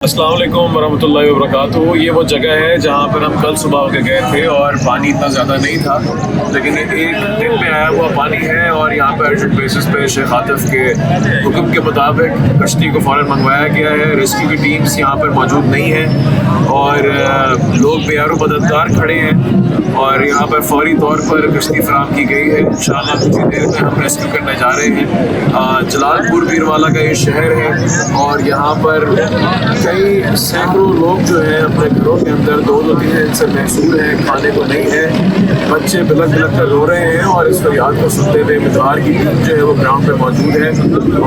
السلام علیکم ورحمۃ اللہ وبرکاتہ۔ یہ وہ جگہ ہے جہاں پر ہم کل صبح ہو کے گئے تھے اور پانی اتنا زیادہ نہیں تھا، لیکن ایک دن میں آیا ہوا پانی ہے اور یہاں پہ ارجنٹ بیسس پہ شیخ عاطف کے حکم کے مطابق کشتی کو فوراً منگوایا گیا ہے۔ ریسکیو کی ٹیمز یہاں پر موجود نہیں ہیں اور لوگ بیار و مددگار کھڑے ہیں اور یہاں پر فوری طور پر کشتی فراہم کی گئی ہے۔ انشاءاللہ کچھ ہی دیر میں ہم ریسکیو کرنے جا رہے ہیں۔ جلال پور پیروالا کا یہ شہر ہے اور یہاں پر کئی سینکڑوں لوگ جو ہیں اپنے گھروں کے اندر دو تین دن سے محصول ہیں، کھانے کو نہیں ہے، بچے بلک بلک کر رو رہے ہیں اور اس فریاد کو سنتے ہوئے مددگار کی ٹیم جو ہے وہ گراؤنڈ پہ موجود ہے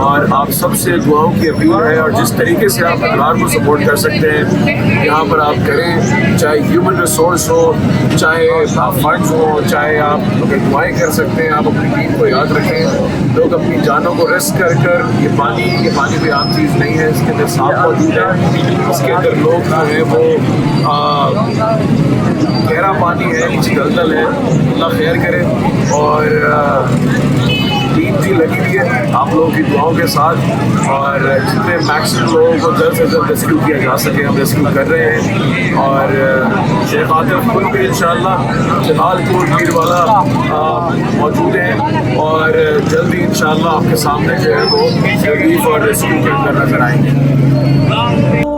اور آپ سب سے دعاؤں کی اپیل ہے اور جس طریقے سے آپ مددگار کو سپورٹ کر سکتے ہیں یہاں پر آپ کریں، چاہے ہیومن ریسورس ہو، چاہے آپ فنڈز ہوں، چاہے آپ دعائیں کر سکتے ہیں۔ آپ اپنی ٹیم کو یاد رکھیں، لوگ اپنی جانوں کو رسک کر کر یہ پانی بھی عام چیز نہیں ہے، اس کے اندر سانپ موجود ہے، اس کے اندر لوگ جو ہیں وہ گہرا پانی ہے، نیچے دلدل ہے، اللہ خیر کرے۔ اور ٹیم بھی لگی ہوئی ہے آپ لوگوں کی دعاؤں کے ساتھ اور جتنے میکسیمم لوگوں کو جلد سے جلد ریسکیو کیا جا سکے ہم ریسکیو کر رہے ہیں۔ اور شیخ عاطف خود بھی انشاءاللہ جلال پور پیروالا موجود ہیں اور جلدی انشاءاللہ آپ کے سامنے جو ہے وہ ریلیف اور ریسکیو کے اندر نظر آئیں گے۔